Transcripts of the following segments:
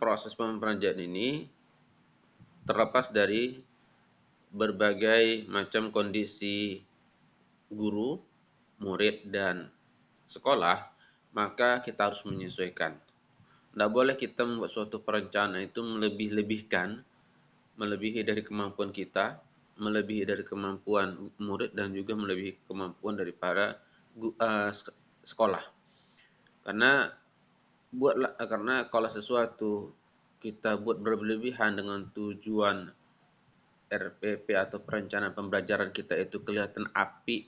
proses pembelajaran ini terlepas dari berbagai macam kondisi guru, murid, dan sekolah, maka kita harus menyesuaikan. Tidak boleh kita membuat suatu perencanaan itu melebihi dari kemampuan kita, melebihi dari kemampuan murid, dan juga melebihi kemampuan daripada sekolah. Karena kalau sesuatu kita buat berlebihan dengan tujuan RPP atau perencanaan pembelajaran kita itu kelihatan apik,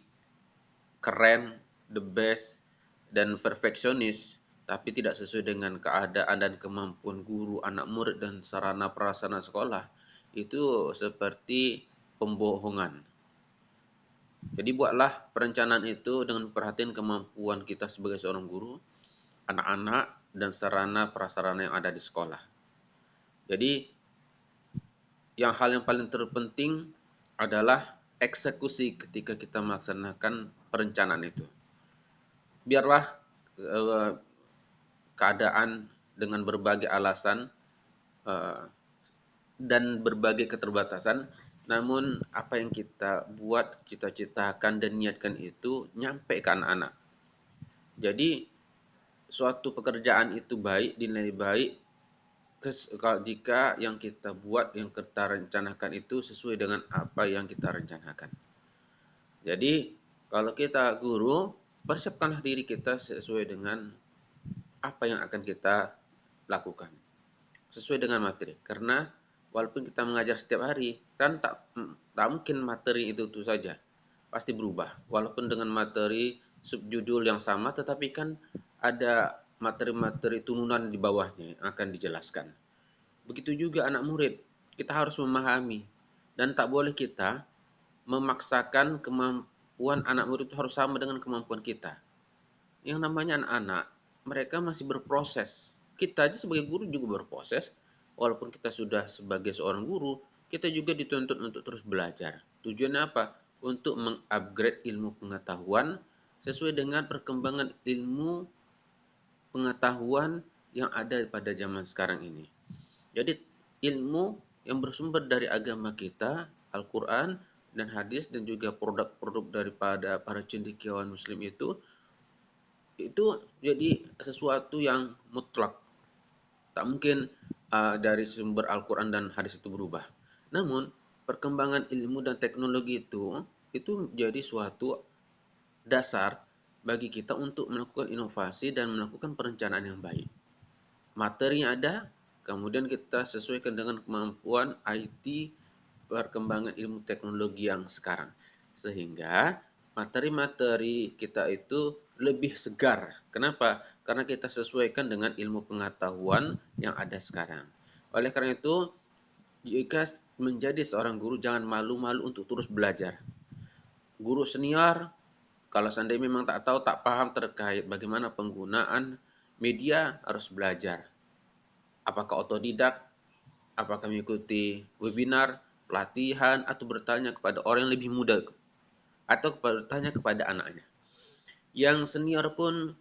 keren, the best, dan perfeksionis, tapi tidak sesuai dengan keadaan dan kemampuan guru, anak murid, dan sarana prasarana sekolah, itu seperti pembohongan. Jadi buatlah perencanaan itu dengan perhatian kemampuan kita sebagai seorang guru, anak-anak, dan sarana prasarana yang ada di sekolah. Jadi hal yang paling terpenting adalah eksekusi ketika kita melaksanakan perencanaan itu. Biarlah keadaan dengan berbagai alasan dan berbagai keterbatasan, namun apa yang kita buat, cita-citakan, dan niatkan itu nyampe ke anak-anak. Jadi suatu pekerjaan itu baik, dinilai baik jika yang kita buat, yang kita rencanakan itu sesuai dengan apa yang kita rencanakan. Jadi kalau kita guru, persiapkanlah diri kita sesuai dengan apa yang akan kita lakukan, sesuai dengan materi. Karena walaupun kita mengajar setiap hari, kan tak mungkin materi itu saja, pasti berubah. Walaupun dengan materi subjudul yang sama, tetapi kan ada materi-materi turunan di bawahnya yang akan dijelaskan. Begitu juga anak murid, kita harus memahami dan tak boleh kita memaksakan kemampuan anak murid itu harus sama dengan kemampuan kita. Yang namanya anak-anak, mereka masih berproses. Kita aja sebagai guru juga berproses. Walaupun kita sudah sebagai seorang guru, kita juga dituntut untuk terus belajar. Tujuannya apa? Untuk mengupgrade ilmu pengetahuan sesuai dengan perkembangan ilmu pengetahuan yang ada pada zaman sekarang ini. Jadi ilmu yang bersumber dari agama kita, Al-Quran dan hadis, dan juga produk-produk daripada para cendekiawan muslim itu jadi sesuatu yang mutlak. Tak mungkin dari sumber Al-Quran dan hadis itu berubah. Namun perkembangan ilmu dan teknologi itu jadi suatu dasar bagi kita untuk melakukan inovasi dan melakukan perencanaan yang baik. Materinya ada, kemudian kita sesuaikan dengan kemampuan IT, perkembangan ilmu teknologi yang sekarang. Sehingga materi-materi kita itu lebih segar. Kenapa? Karena kita sesuaikan dengan ilmu pengetahuan yang ada sekarang. Oleh karena itu, jika menjadi seorang guru, jangan malu-malu untuk terus belajar. Guru senior, kalau seandainya memang tak tahu, tak paham terkait bagaimana penggunaan media, harus belajar. Apakah otodidak, apakah mengikuti webinar, pelatihan, atau bertanya kepada orang yang lebih muda, atau bertanya kepada anaknya. Yang senior pun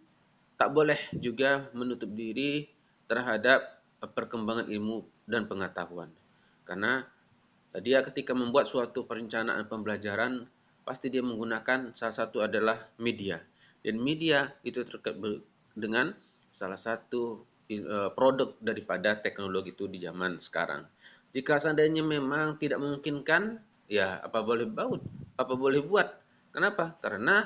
tak boleh juga menutup diri terhadap perkembangan ilmu dan pengetahuan. Karena dia ketika membuat suatu perencanaan pembelajaran, pasti dia menggunakan salah satu adalah media. Dan media itu terkait dengan salah satu produk daripada teknologi itu di zaman sekarang. Jika seandainya memang tidak memungkinkan, ya apa boleh buat. Kenapa? Karena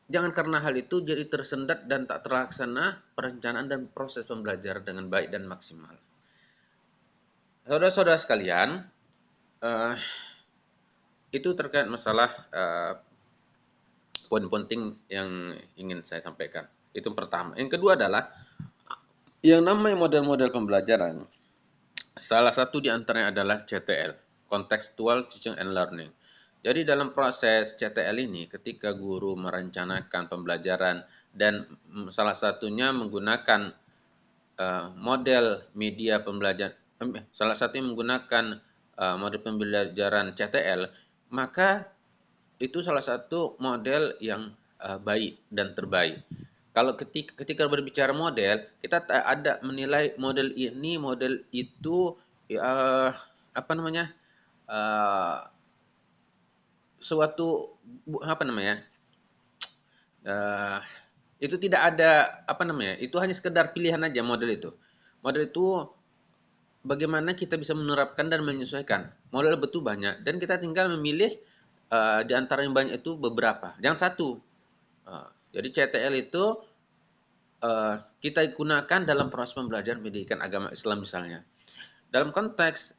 jangan karena hal itu jadi tersendat dan tak terlaksana perencanaan dan proses pembelajaran dengan baik dan maksimal. Saudara-saudara sekalian, itu terkait masalah poin penting yang ingin saya sampaikan. Itu pertama. Yang kedua adalah yang namanya model-model pembelajaran. Salah satu di antaranya adalah CTL, Contextual Teaching and Learning. Jadi dalam proses CTL ini, ketika guru merencanakan pembelajaran dan salah satunya menggunakan model media pembelajaran, salah satunya menggunakan model pembelajaran CTL, maka itu salah satu model yang baik dan terbaik. Kalau ketika berbicara model, kita ada menilai model ini, model itu, eee, apa namanya, eee, suatu apa namanya, eee, itu tidak ada, apa namanya, itu hanya sekedar pilihan aja model itu. Model itu bagaimana kita bisa menerapkan dan menyesuaikan. Model betul banyak dan kita tinggal memilih, di antara yang banyak itu beberapa, jangan satu. Jadi CTL itu, kita gunakan dalam proses pembelajaran pendidikan agama Islam misalnya. Dalam konteks,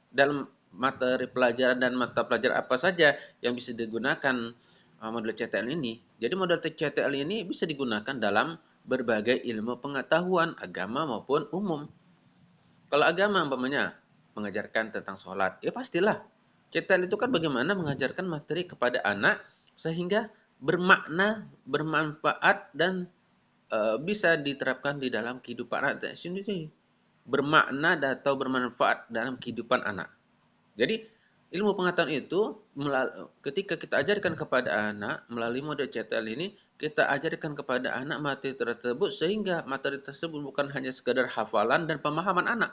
dalam materi pelajaran dan mata pelajaran apa saja yang bisa digunakan, model CTL ini. Jadi model CTL ini bisa digunakan dalam berbagai ilmu pengetahuan agama maupun umum. Kalau agama umpamanya mengajarkan tentang sholat, ya pastilah. CTL itu kan bagaimana mengajarkan materi kepada anak sehingga bermakna, bermanfaat dan bisa diterapkan di dalam kehidupan anak sendiri. Bermakna atau bermanfaat dalam kehidupan anak. Jadi ilmu pengetahuan itu ketika kita ajarkan kepada anak melalui model CTL ini, kita ajarkan kepada anak materi tersebut sehingga materi tersebut bukan hanya sekadar hafalan dan pemahaman anak,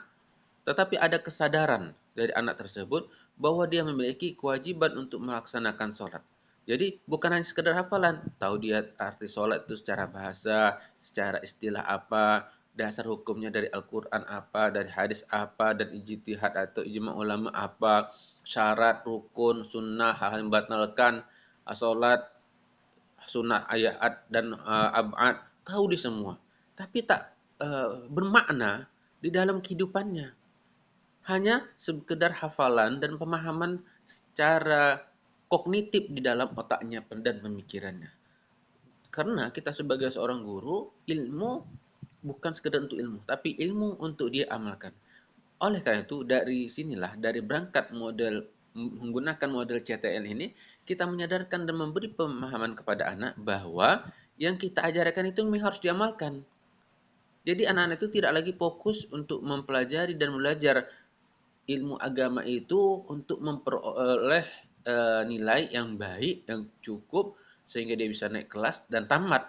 tetapi ada kesadaran dari anak tersebut bahwa dia memiliki kewajiban untuk melaksanakan sholat. Jadi bukan hanya sekedar hafalan, tahu dia arti sholat itu secara bahasa, secara istilah apa, dasar hukumnya dari Al-Quran apa, dari hadis apa, dan ijtihad atau ijma ulama apa, syarat, rukun, sunnah, hal-hal yang membatalkan sholat, sunnah ayat dan ab'ad, tahu di semua. Tapi tak bermakna di dalam kehidupannya. Hanya sekedar hafalan dan pemahaman secara kognitif di dalam otaknya dan pemikirannya. Karena kita sebagai seorang guru, ilmu bukan sekedar untuk ilmu, tapi ilmu untuk dia amalkan. Oleh karena itu, dari sinilah, dari berangkat model menggunakan model CTL ini, kita menyadarkan dan memberi pemahaman kepada anak bahwa yang kita ajarkan itu memang harus diamalkan. Jadi anak-anak itu tidak lagi fokus untuk mempelajari dan belajar ilmu agama itu untuk memperoleh nilai yang baik, yang cukup sehingga dia bisa naik kelas dan tamat.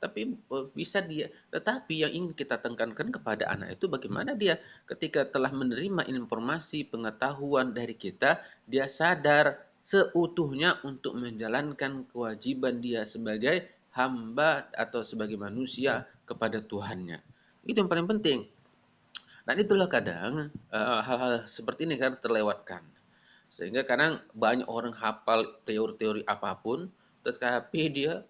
Tapi bisa dia, tetapi yang ingin kita tekankan kepada anak itu bagaimana dia ketika telah menerima informasi pengetahuan dari kita, dia sadar seutuhnya untuk menjalankan kewajiban dia sebagai hamba atau sebagai manusia kepada Tuhannya. Itu yang paling penting. Dan itulah kadang hal-hal seperti ini kan terlewatkan. Sehingga kadang banyak orang hafal teori-teori apapun, tetapi dia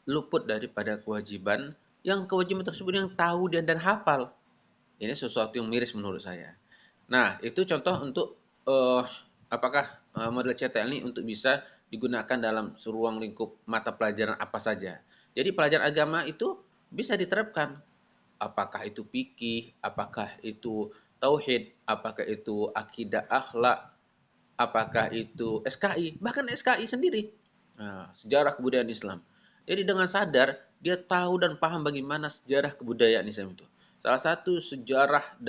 luput daripada kewajiban, yang kewajiban tersebut yang tahu dan hafal. Ini sesuatu yang miris menurut saya. Nah, itu contoh untuk apakah model CTL ini untuk bisa digunakan dalam ruang lingkup mata pelajaran apa saja. Jadi pelajaran agama itu bisa diterapkan, apakah itu fikih, apakah itu tauhid, apakah itu akidah akhlak, apakah itu SKI, bahkan SKI sendiri. Nah, sejarah kebudayaan Islam. Jadi dengan sadar dia tahu dan paham bagaimana sejarah kebudayaan Islam itu. Salah satu sejarah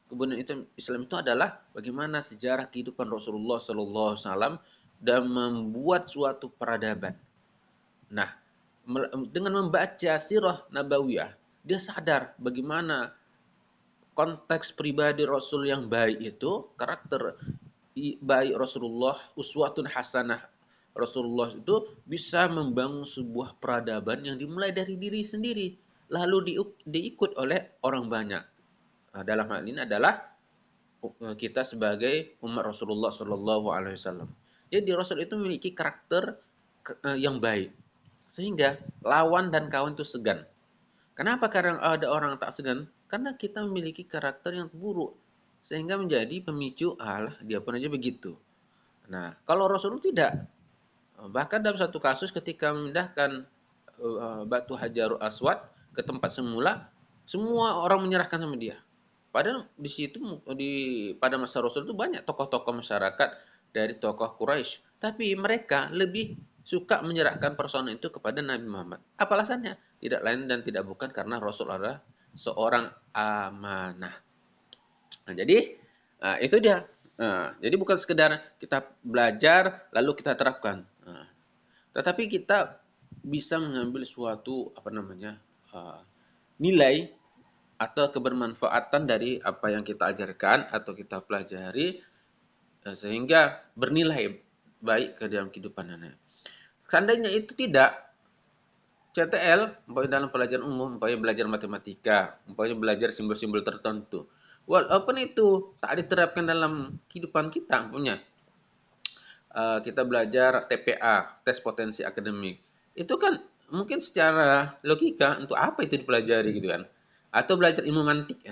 kebudayaan Islam itu adalah bagaimana sejarah kehidupan Rasulullah SAW dan membuat suatu peradaban. Nah, dengan membaca sirah nabawiyah, dia sadar bagaimana konteks pribadi Rasul yang baik itu, karakter baik Rasulullah, uswatun hasanah Rasulullah itu bisa membangun sebuah peradaban yang dimulai dari diri sendiri, lalu diikut oleh orang banyak. Nah, dalam hal ini adalah kita sebagai umat Rasulullah Shallallahu Alaihi Wasallam. Jadi Rasul itu memiliki karakter yang baik, sehingga lawan dan kawan itu segan. Kenapa kadang ada orang tak segan? Karena kita memiliki karakter yang buruk, sehingga menjadi pemicu, alah dia pun aja begitu. Nah, kalau Rasulullah tidak. Bahkan dalam satu kasus ketika memindahkan batu Hajarul Aswad ke tempat semula, semua orang menyerahkan sama dia. Padahal di situ pada masa Rasul itu banyak tokoh-tokoh masyarakat dari tokoh Quraisy, tapi mereka lebih suka menyerahkan personel itu kepada Nabi Muhammad. Apa alasannya? Tidak lain dan tidak bukan karena Rasul adalah seorang amanah. Nah, jadi itu dia. Jadi bukan sekedar kita belajar lalu kita terapkan. Tetapi kita bisa mengambil suatu apa namanya uh, nilai atau kebermanfaatan dari apa yang kita ajarkan atau kita pelajari sehingga bernilai baik ke dalam kehidupan anak. Seandainya itu tidak, CTL, umpamanya dalam pelajaran umum, umpamanya belajar matematika, umpamanya belajar simbol-simbol tertentu. Walaupun itu tak diterapkan dalam kehidupan kita, punya kita belajar TPA, tes potensi akademik. Itu kan mungkin secara logika untuk apa itu dipelajari gitu kan? Atau belajar ilmu mantik,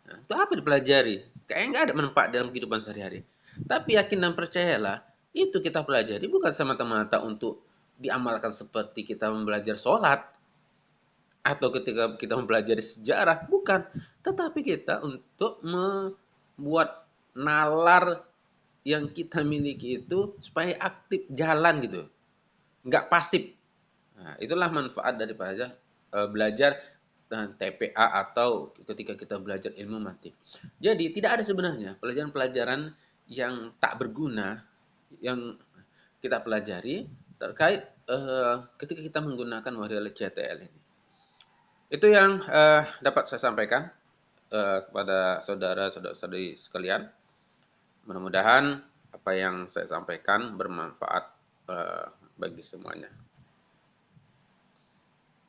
untuk apa dipelajari? Kayaknya nggak ada manfaat dalam kehidupan sehari-hari. Tapi yakin dan percayalah, itu kita pelajari bukan semata-mata untuk diamalkan seperti kita belajar sholat atau ketika kita mempelajari sejarah, bukan. Tetapi kita untuk membuat nalar yang kita miliki itu supaya aktif jalan gitu, nggak pasif. Nah, itulah manfaat daripada belajar dan TPA atau ketika kita belajar ilmu mantik. Jadi tidak ada sebenarnya pelajaran-pelajaran yang tak berguna yang kita pelajari terkait ketika kita menggunakan model CTL ini. Itu yang dapat saya sampaikan kepada saudara-saudari sekalian. Mudah-mudahan apa yang saya sampaikan bermanfaat bagi semuanya.